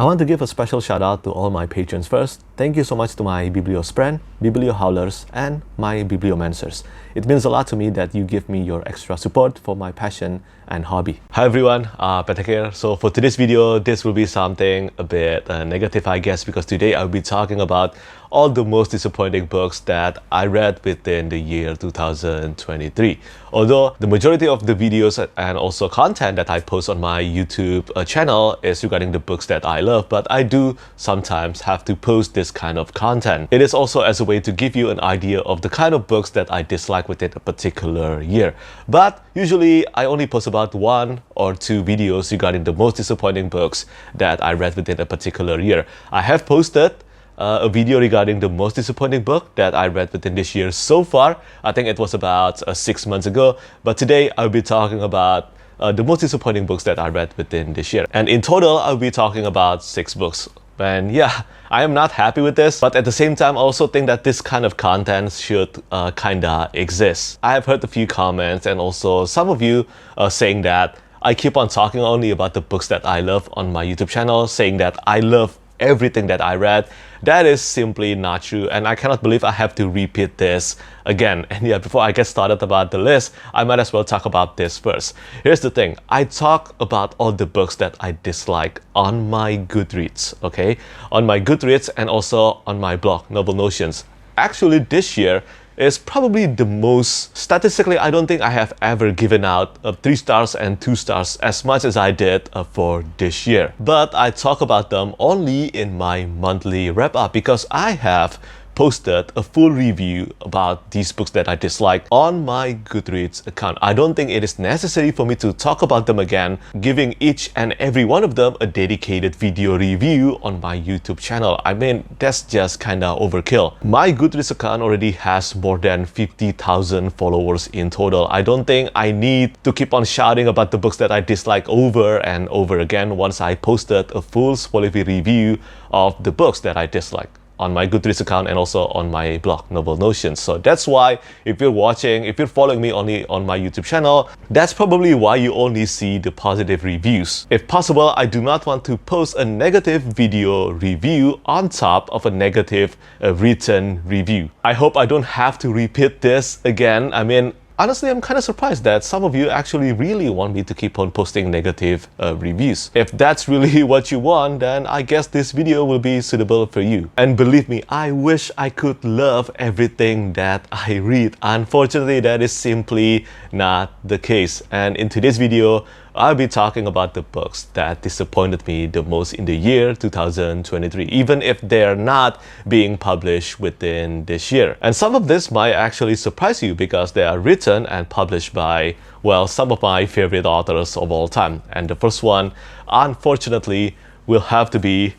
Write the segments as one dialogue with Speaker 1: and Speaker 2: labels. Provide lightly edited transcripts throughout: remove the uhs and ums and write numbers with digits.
Speaker 1: I want to give a special shout out to all my patrons first. Thank you so much to my Bibliospren, Bibliohowlers, and my Bibliomancers. It means a lot to me that you give me your extra support for my passion and hobby. Hi everyone, Petrik here. So for today's video, this will be something a bit negative, I guess, because today I'll be talking about all the most disappointing books that I read within the year 2023. Although the majority of the videos and also content that I post on my YouTube channel is regarding the books that I love, but I do sometimes have to post this kind of content. It is also as a way to give you an idea of the kind of books that I dislike within a particular year. But usually I only post about 1 or 2 videos regarding the most disappointing books that I read within a particular year. I have posted a video regarding the most disappointing book that I read within this year so far. I think it was about 6 months ago, but today I'll be talking about the most disappointing books that I read within this year. And in total, I'll be talking about 6 books. And yeah, I am not happy with this, but at the same time, I also think that this kind of content should kinda exist. I have heard a few comments and also some of you saying that I keep on talking only about the books that I love on my YouTube channel, saying that I love everything that I read. That is simply not true, and I cannot believe I have to repeat this again. And yeah, before I get started about the list, I might as well talk about this first. Here's the thing, I talk about all the books that I dislike on my Goodreads, okay? On my Goodreads and also on my blog, Novel Notions. Actually, this year is probably the most, statistically, I don't think I have ever given out 3 stars and 2 stars as much as I did for this year. But I talk about them only in my monthly wrap-up because I have posted a full review about these books that I dislike on my Goodreads account. I don't think it is necessary for me to talk about them again, giving each and every one of them a dedicated video review on my YouTube channel. I mean, that's just kinda overkill. My Goodreads account already has more than 50,000 followers in total. I don't think I need to keep on shouting about the books that I dislike over and over again once I posted a full spoiler-free review of the books that I dislike on my Goodreads account and also on my blog, Novel Notions. So that's why if you're following me only on my YouTube channel, that's probably why you only see the positive reviews. If possible, I do not want to post a negative video review on top of a negative written review. I hope I don't have to repeat this again. I mean, honestly, I'm kind of surprised that some of you actually really want me to keep on posting negative reviews. If that's really what you want, then I guess this video will be suitable for you. And believe me, I wish I could love everything that I read. Unfortunately, that is simply not the case. And in today's video, I'll be talking about the books that disappointed me the most in the year 2023, even if they're not being published within this year. And some of this might actually surprise you because they are written and published by, well, some of my favorite authors of all time. And the first one, unfortunately, will have to be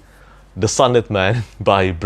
Speaker 1: The Sunlit Man by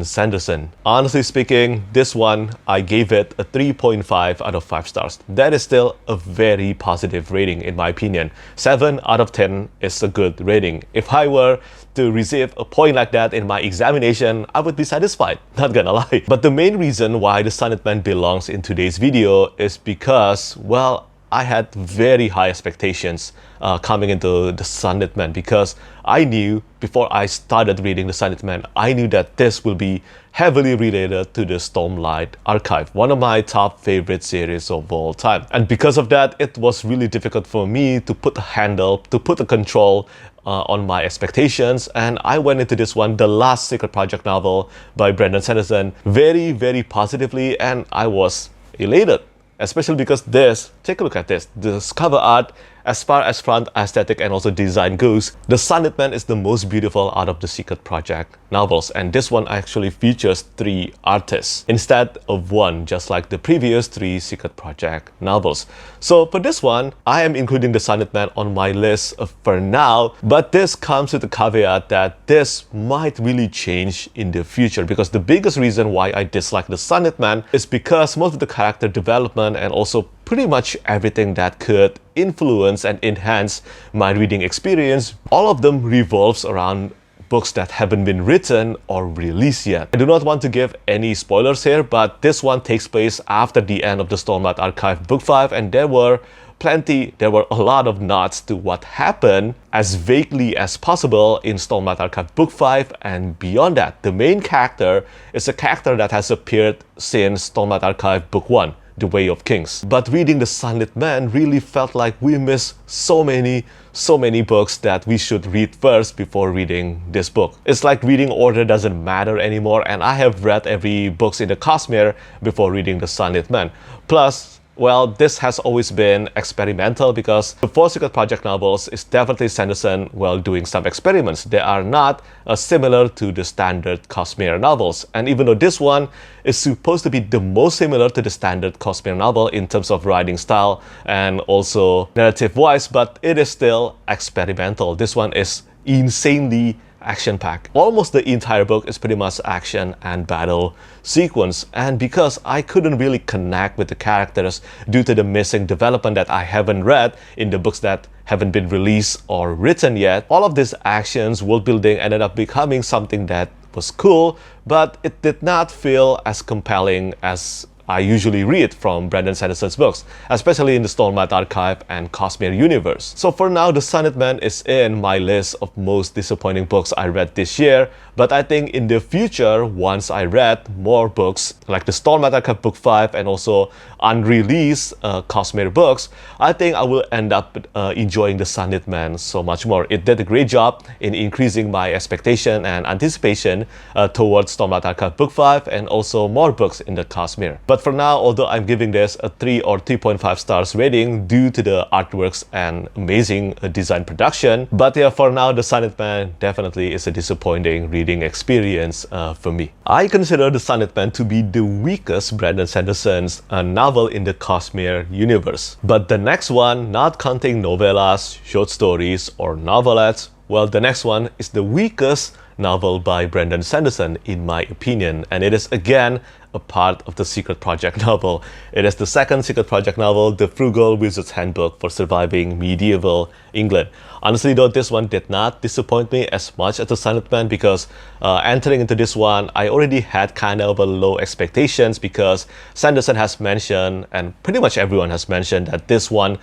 Speaker 1: Sanderson. Honestly speaking, this one, I gave it a 3.5 out of 5 stars. That is still a very positive rating in my opinion. 7 out of 10 is a good rating. If I were to receive a point like that in my examination, I would be satisfied, not gonna lie. But the main reason why The Sunlit Man belongs in today's video is because, well, I had very high expectations coming into The Sunlit Man because I knew before I started reading The Sunlit Man, I knew that this will be heavily related to the Stormlight Archive, one of my top favorite series of all time. And because of that, it was really difficult for me to put a handle, to put a control on my expectations, and I went into this one, the last secret project novel by Sanderson, very, very positively, and I was elated. Especially because this, take a look at this, this cover art, as far as front aesthetic and also design goes, The Sunlit Man is the most beautiful out of the Secret Project novels, and this one actually features 3 artists instead of 1, just like the previous 3 Secret Project novels. So for this one, I am including The Sunlit Man on my list for now, but this comes with the caveat that this might really change in the future, because the biggest reason why I dislike The Sunlit Man is because most of the character development and also pretty much everything that could influence and enhance my reading experience, all of them revolves around books that haven't been written or released yet. I do not want to give any spoilers here, but this one takes place after the end of the Stormlight Archive Book 5, and there were There were a lot of nods to what happened as vaguely as possible in Stormlight Archive Book 5 and beyond that. The main character is a character that has appeared since Stormlight Archive Book 1, The Way of Kings. But reading The Sunlit Man really felt like we missed so many books that we should read first before reading this book. It's like reading order doesn't matter anymore, and I have read every books in the Cosmere before reading The Sunlit Man. Plus, well, this has always been experimental because the 4 Secret Project novels is definitely Sanderson, well, doing some experiments. They are not similar to the standard Cosmere novels. And even though this one is supposed to be the most similar to the standard Cosmere novel in terms of writing style and also narrative-wise, but it is still experimental. This one is insanely action-packed. Almost the entire book is pretty much action and battle sequence, and because I couldn't really connect with the characters due to the missing development that I haven't read in the books that haven't been released or written yet, all of these actions, world building ended up becoming something that was cool, but it did not feel as compelling as I usually read from Brandon Sanderson's books, especially in the Stormlight Archive and Cosmere universe. So for now, The Sunlit Man is in my list of most disappointing books I read this year, but I think in the future, once I read more books like the Stormlight Archive Book 5 and also unreleased Cosmere books, I think I will end up enjoying The Sunlit Man so much more. It did a great job in increasing my expectation and anticipation towards Stormlight Archive Book 5 and also more books in the Cosmere. But for now, although I'm giving this a 3 or 3.5 stars rating due to the artworks and amazing design production, but yeah, for now, The Sunlit Man definitely is a disappointing reading experience for me. I consider The Sunlit Man to be the weakest Brandon Sanderson's novel in the Cosmere universe. But the next one, not counting novellas, short stories, or novelettes, well, the next one is the weakest novel by Brandon Sanderson, in my opinion, and it is again a part of the Secret Project novel. It is the second Secret Project novel, The Frugal Wizard's Handbook for Surviving Medieval England. Honestly though, this one did not disappoint me as much as The Sunlit Man because entering into this one, I already had kind of a low expectations because Sanderson has mentioned, and pretty much everyone has mentioned, that this one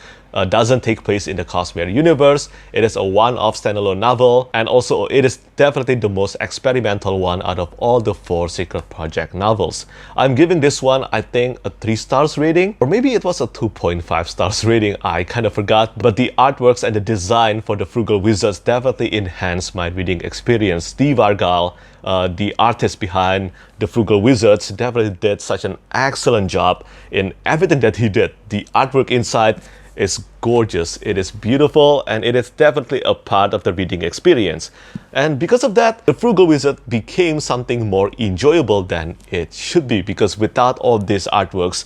Speaker 1: doesn't take place in the Cosmere universe. It is a one-off standalone novel, and also it is definitely the most experimental one out of all the 4 Secret Project novels. I'm giving this one, I think, a 3 stars rating, or maybe it was a 2.5 stars rating, I kind of forgot, but the artworks and the design for the Frugal Wizards definitely enhanced my reading experience. Steve Argyle, the artist behind the Frugal Wizards, definitely did such an excellent job in everything that he did. The artwork inside is gorgeous, it is beautiful, and it is definitely a part of the reading experience. And because of that, the Frugal Wizard became something more enjoyable than it should be, because without all these artworks,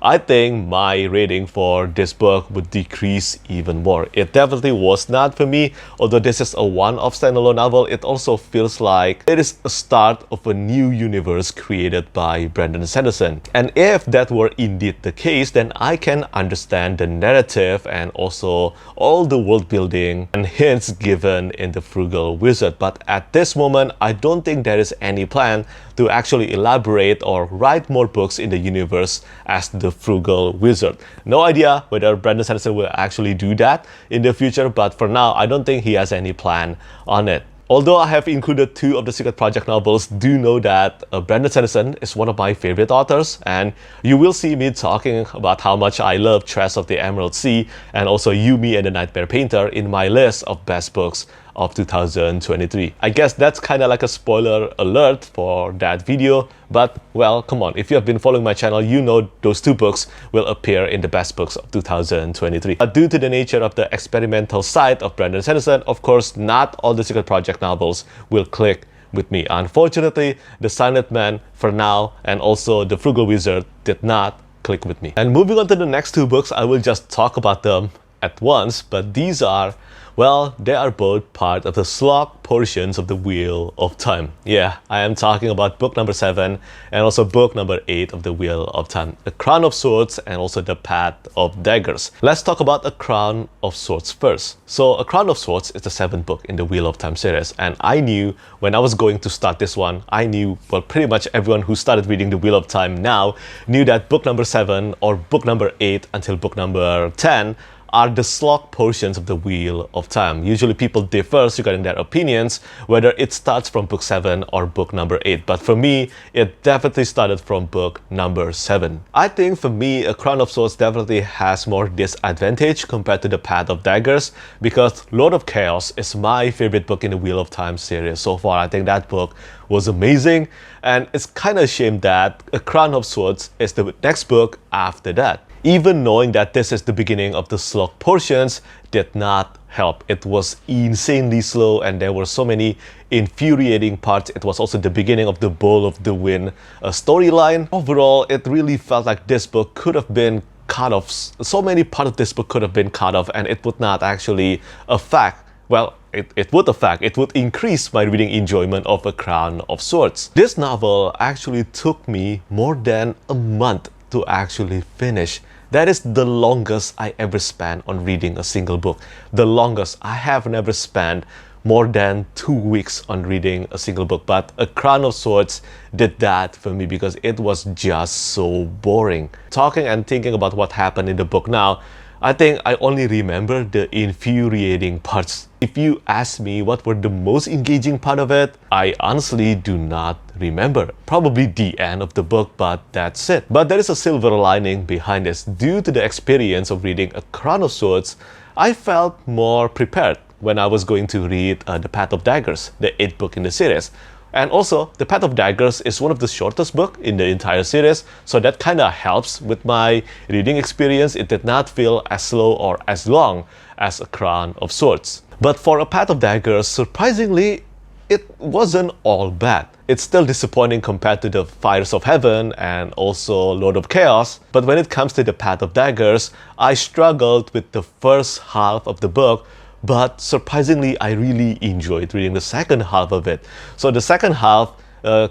Speaker 1: I think my rating for this book would decrease even more. It definitely was not for me. Although this is a one-off standalone novel, it also feels like it is a start of a new universe created by Brandon Sanderson. And if that were indeed the case, then I can understand the narrative and also all the world building and hints given in the Frugal Wizard. But at this moment, I don't think there is any plan to actually elaborate or write more books in the universe as the Frugal Wizard. No idea whether Brandon Sanderson will actually do that in the future, but for now, I don't think he has any plan on it. Although I have included 2 of the Secret Project novels, do know that Brandon Sanderson is one of my favorite authors, and you will see me talking about how much I love Trash of the Emerald Sea and also Yumi and the Nightmare Painter in my list of best books of 2023. I guess that's kind of like a spoiler alert for that video, but well, come on, if you have been following my channel, you know those 2 books will appear in the best books of 2023. But due to the nature of the experimental side of Brandon Sanderson, of course, not all the Secret Project novels will click with me. Unfortunately, The Sunlit Man for now and also The Frugal Wizard did not click with me. And moving on to the next 2 books, I will just talk about them at once, but these are, well, they are both part of the slog portions of the Wheel of Time. Yeah, I am talking about book number 7 and also book number 8 of the Wheel of Time. The Crown of Swords and also the Path of Daggers. Let's talk about A Crown of Swords first. So A Crown of Swords is the 7th book in the Wheel of Time series, and I knew when I was going to start this one, I knew, well, pretty much everyone who started reading the Wheel of Time now knew that book number 7 or book number 8 until book number 10 are the slog portions of the Wheel of Time. Usually people differ regarding their opinions, whether it starts from book 7 or book number 8. But for me, it definitely started from book number 7. I think for me, A Crown of Swords definitely has more disadvantage compared to the Path of Daggers, because Lord of Chaos is my favorite book in the Wheel of Time series so far. I think that book was amazing, and it's kind of a shame that A Crown of Swords is the next book after that. Even knowing that this is the beginning of the slog portions did not help. It was insanely slow and there were so many infuriating parts. It was also the beginning of the Bowl of the Wind storyline. Overall, it really felt like this book could have been cut off. So many parts of this book could have been cut off, and it would not actually affect, well, it would increase my reading enjoyment of A Crown of Swords. This novel actually took me more than a month to actually finish. That is the longest I ever spent on reading a single book. The longest. I have never spent more than 2 weeks on reading a single book. But A Crown of Swords did that for me because it was just so boring. Talking and thinking about what happened in the book now, I think I only remember the infuriating parts. If you ask me what were the most engaging part of it, I honestly do not remember. Probably the end of the book, but that's it. But there is a silver lining behind this. Due to the experience of reading A Crown of Swords, I felt more prepared when I was going to read The Path of Daggers, the 8th book in the series. And also, The Path of Daggers is one of the shortest books in the entire series, so that kind of helps with my reading experience. It did not feel as slow or as long as A Crown of Swords. But for A Path of Daggers, surprisingly, it wasn't all bad. It's still disappointing compared to the Fires of Heaven and also Lord of Chaos. But when it comes to The Path of Daggers, I struggled with the first half of the book, but surprisingly, I really enjoyed reading the second half of it. So the second half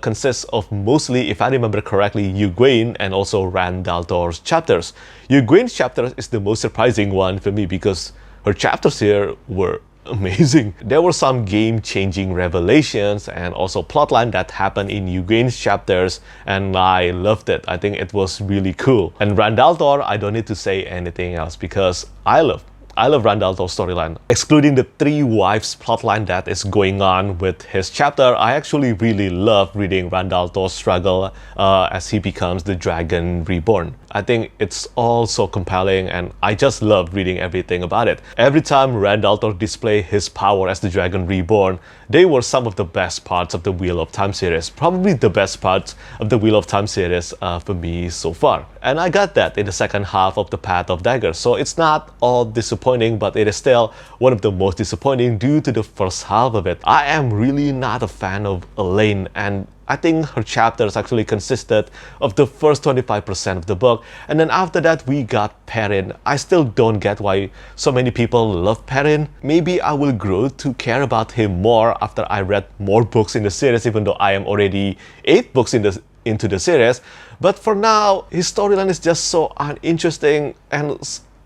Speaker 1: consists of mostly, if I remember correctly, Egwene and also Rand al'Thor's chapters. Egwene's chapter is the most surprising one for me because her chapters here were amazing. There were some game-changing revelations and also plotline that happened in Egwene's chapters, and I loved it. I think it was really cool. And Rand al'Thor, I don't need to say anything else because I love Rand al'Thor's storyline. Excluding the 3 wives plotline that is going on with his chapter, I actually really love reading Rand al'Thor's struggle as he becomes the Dragon Reborn. I think it's all so compelling and I just love reading everything about it. Every time Rand al'Thor displayed his power as the Dragon Reborn, they were some of the best parts of the Wheel of Time series. Probably the best parts of the Wheel of Time series for me so far. And I got that in the second half of The Path of Daggers. So it's not all disappointing, but it is still one of the most disappointing due to the first half of it. I am really not a fan of Elaine, and I think her chapters actually consisted of the first 25% of the book, and then after that we got Perrin. I still don't get why so many people love Perrin. Maybe I will grow to care about him more after I read more books in the series, even though I am already 8 books into the series. But for now, his storyline is just so uninteresting and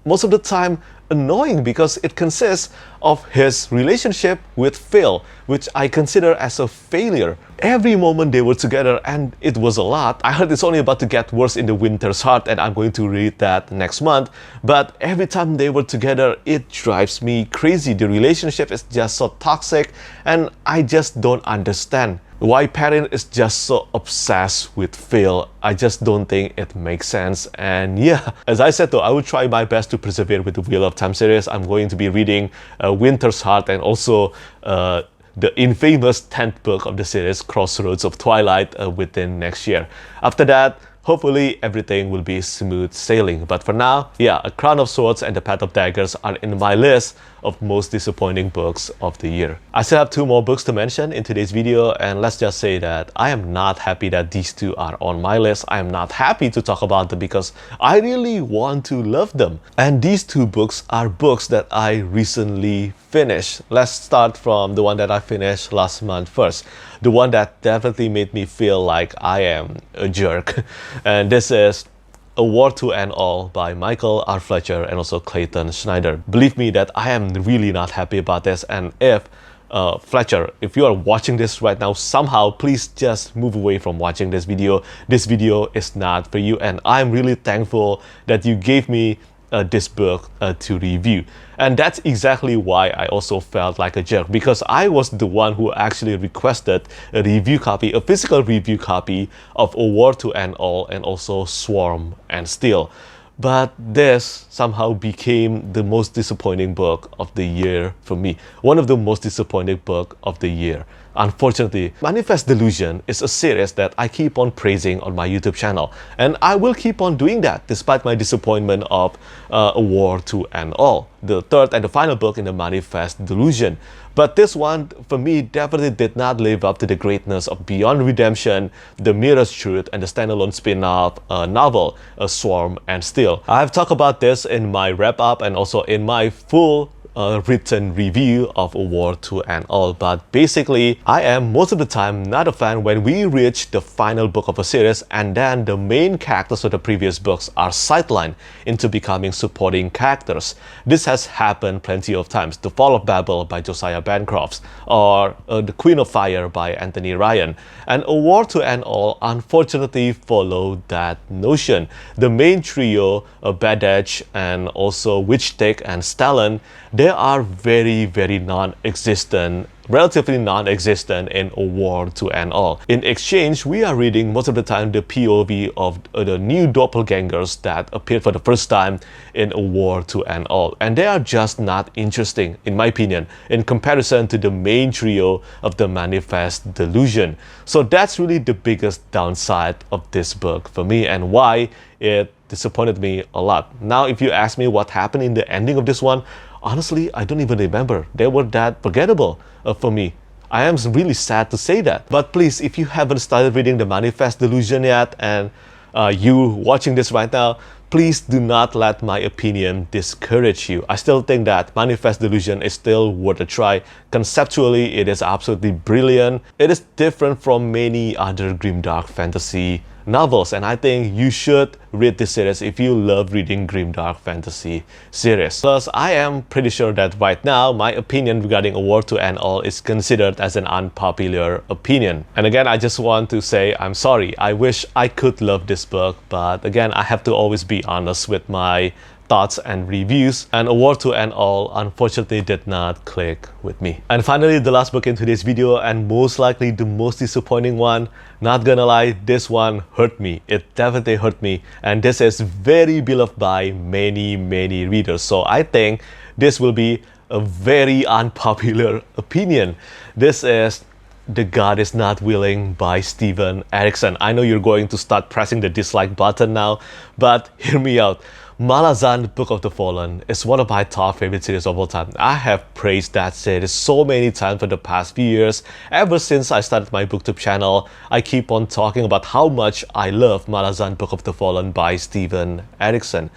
Speaker 1: most of the time annoying because it consists of his relationship with Phil, which I consider as a failure. Every moment they were together, and it was a lot. I heard it's only about to get worse in The Winter's Heart, and I'm going to read that next month. But every time they were together, it drives me crazy. The relationship is just so toxic, and I just don't understand why Perrin is just so obsessed with Phil. I just don't think it makes sense. And yeah, as I said though, I will try my best to persevere with the Wheel of Time series. I'm going to be reading Winter's Heart and also the infamous 10th book of the series, Crossroads of Twilight, within next year. After that, hopefully everything will be smooth sailing. But for now, yeah, A Crown of Swords and The Path of Daggers are in my list of most disappointing books of the year. I still have 2 more books to mention in today's video, and let's just say that I am not happy that these 2 are on my list. I am not happy to talk about them because I really want to love them. And these 2 books are books that I recently finished. Let's start from the one that I finished last month first. The one that definitely made me feel like I am a jerk. And this is A War to End All by Michael R. Fletcher and also Clayton Snyder. Believe me that I am really not happy about this, and if Fletcher, if you are watching this right now, somehow please just move away from watching this video. This video is not for you, and I'm really thankful that you gave me this book to review. And that's exactly why I also felt like a jerk, because I was the one who actually requested a review copy, a physical review copy of A War to End All and also Swarm and Steel. But this somehow became the most disappointing book of the year for me. One of the most disappointing book of the year. Unfortunately, Manifest Delusion is a series that I keep on praising on my YouTube channel. And I will keep on doing that despite my disappointment of A War to End All, the 3rd and the final book in the Manifest Delusion. But this one, for me, definitely did not live up to the greatness of Beyond Redemption, The Mirror's Truth, and the standalone spin-off novel, Swarm and Steel. I've talked about this in my wrap-up and also in my full written review of A War to End All, but basically I am most of the time not a fan when we reach the final book of a series and then the main characters of the previous books are sidelined into becoming supporting characters. This has happened plenty of times. The Fall of Babel by Josiah Bancroft, or The Queen of Fire by Anthony Ryan. And A War to End All unfortunately followed that notion. The main trio, Badge and also Witchstick and Stalin, they are very non-existent, relatively non-existent in A War to End All. In exchange, we are reading most of the time the POV of the new doppelgangers that appeared for the first time in A War to End All. And they are just not interesting, in my opinion, in comparison to the main trio of the Manifest Delusion. So that's really the biggest downside of this book for me and why it disappointed me a lot. Now, if you ask me what happened in the ending of this one, honestly, I don't even remember. They were that forgettable for me. I am really sad to say that. But please, if you haven't started reading the Manifest Delusion yet and you watching this right now, please do not let my opinion discourage you. I still think that Manifest Delusion is still worth a try. Conceptually, it is absolutely brilliant. It is different from many other grimdark fantasy novels, and I think you should read this series if you love reading grimdark fantasy series. Plus, I am pretty sure that right now my opinion regarding A War to End All is considered as an unpopular opinion. And again, I just want to say I'm sorry. I wish I could love this book, but again, I have to always be honest with my thoughts and reviews, and A War to End All unfortunately did not click with me. And finally, the last book in today's video, and most likely the most disappointing one. Not gonna lie, this one hurt me. It definitely hurt me, and this is very beloved by many readers. So I think this will be a very unpopular opinion. This is The God Is Not Willing by Steven Erikson. I know you're going to start pressing the dislike button now, but hear me out. Malazan, Book of the Fallen is one of my top favorite series of all time. I have praised that series so many times for the past few years. Ever since I started my booktube channel, I keep on talking about how much I love Malazan, Book of the Fallen by Steven Erikson.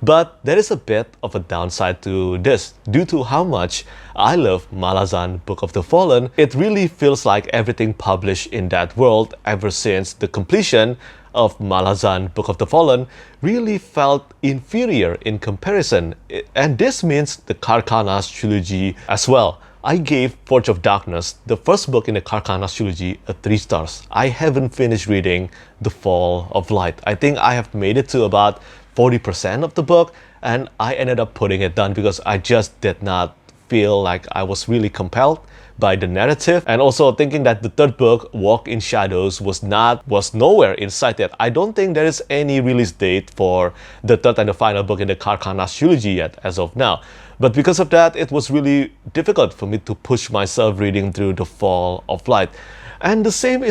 Speaker 1: But there is a bit of a downside to this. Due to how much I love Malazan, Book of the Fallen, it really feels like everything published in that world ever since the completion of Malazan, Book of the Fallen, really felt inferior in comparison. And this means the Karkanas trilogy as well. I gave Forge of Darkness, the first book in the Karkanas trilogy, a 3 stars. I haven't finished reading The Fall of Light. I think I have made it to about 40% of the book, and I ended up putting it down because I just did not feel like I was really compelled by the narrative, and also thinking that the 3rd book, Walk in Shadows, was nowhere in sight yet. I don't think there is any release date for the 3rd and the final book in the Karkanas trilogy yet as of now. But because of that, it was really difficult for me to push myself reading through The Fall of Light. And the same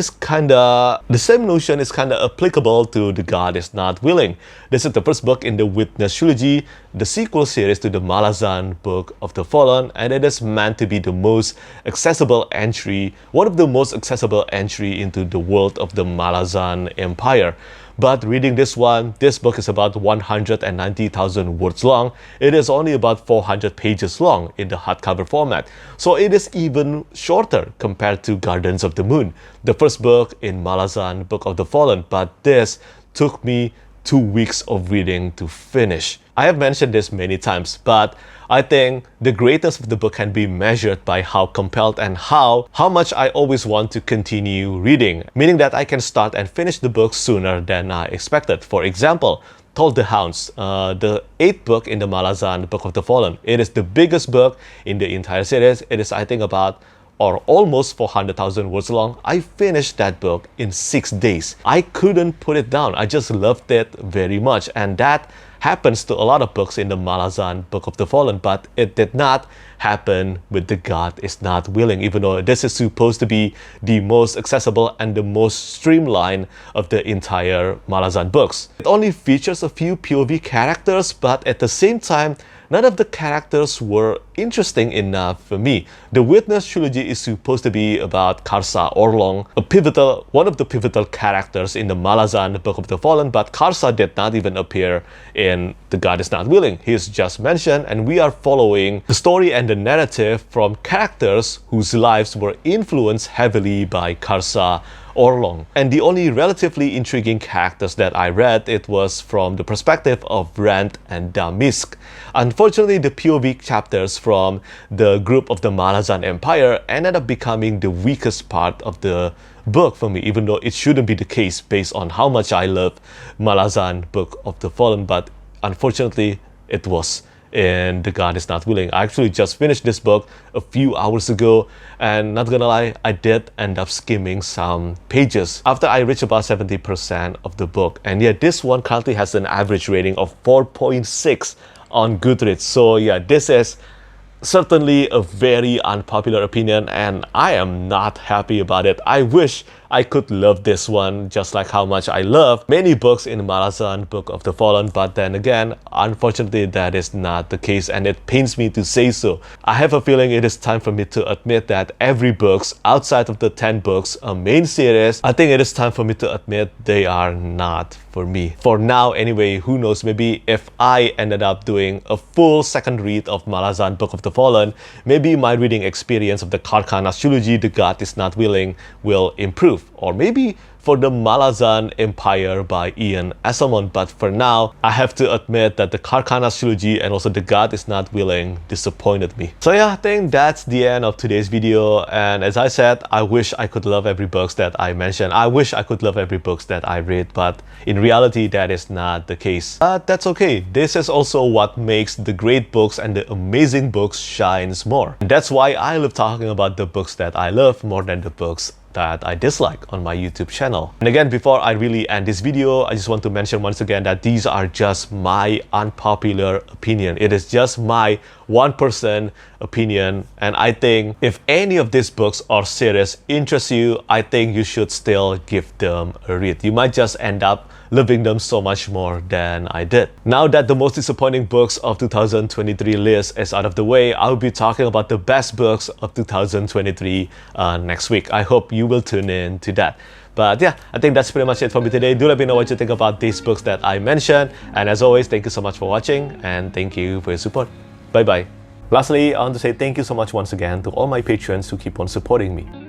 Speaker 1: notion is kinda applicable to The God Is Not Willing. This is the first book in the Witness trilogy, the sequel series to the Malazan Book of the Fallen, and it is meant to be the most accessible entry, one of the most accessible entry into the world of the Malazan Empire. But reading this book is about 190,000 words long. It is only about 400 pages long in the hardcover format. So it is even shorter compared to Gardens of the Moon, the first book in Malazan Book of the Fallen. But this took me 2 weeks of reading to finish. I have mentioned this many times, but I think the greatness of the book can be measured by how compelled and how much I always want to continue reading, meaning that I can start and finish the book sooner than I expected. For example, Told the Hounds, the 8th book in the Malazan Book of the Fallen. It is the biggest book in the entire series. It is, I think, about or almost 400,000 words long. I finished that book in 6 days. I couldn't put it down. I just loved it very much. And that happens to a lot of books in the Malazan Book of the Fallen, but it did not happen with The God Is Not Willing, even though this is supposed to be the most accessible and the most streamlined of the entire Malazan books. It only features a few POV characters, but at the same time, none of the characters were interesting enough for me. The Witness trilogy is supposed to be about Karsa Orlong, one of the pivotal characters in the Malazan Book of the Fallen, but Karsa did not even appear in The God Is Not Willing. He is just mentioned, and we are following the story and the narrative from characters whose lives were influenced heavily by Karsa Orlong. And the only relatively intriguing characters that I read, it was from the perspective of Rand and Damisk. Unfortunately, the POV chapters from the group of the Malazan Empire ended up becoming the weakest part of the book for me, even though it shouldn't be the case based on how much I love Malazan Book of the Fallen, but unfortunately it was in The God Is Not Willing. I actually just finished this book a few hours ago, and not gonna lie, I did end up skimming some pages after I reached about 70% of the book. And yeah, this one currently has an average rating of 4.6 on Goodreads. So yeah, this is certainly a very unpopular opinion, and I am not happy about it. I wish I could love this one just like how much I love many books in the Malazan Book of the Fallen, but then again, unfortunately, that is not the case, and it pains me to say so. I have a feeling it is time for me to admit that every books outside of the 10 books main series, I think it is time for me to admit they are not for me. For now anyway, who knows, maybe if I ended up doing a full second read of Malazan Book of the Fallen, maybe my reading experience of the Karkanas trilogy, The God Is Not Willing, will improve. Or maybe for the Malazan Empire by Ian Asselmon. But for now, I have to admit that the Karkanas trilogy and also The God Is Not Willing disappointed me. So yeah, I think that's the end of today's video. And as I said, I wish I could love every book that I mentioned. I wish I could love every book that I read, but in reality, that is not the case. But that's okay. This is also what makes the great books and the amazing books shines more. And that's why I love talking about the books that I love more than the books that I dislike on my YouTube channel. And again, before I really end this video, I just want to mention once again that these are just my unpopular opinion. It is just my 1% opinion, and I think if any of these books or series interest you, I think you should still give them a read. You might just end up loving them so much more than I did. Now that the most disappointing books of 2023 list is out of the way, I'll be talking about the best books of 2023 next week. I hope you will tune in to that. But yeah, I think that's pretty much it for me today. Do let me know what you think about these books that I mentioned. And as always, thank you so much for watching, and thank you for your support. Bye bye. Lastly, I want to say thank you so much once again to all my patrons who keep on supporting me.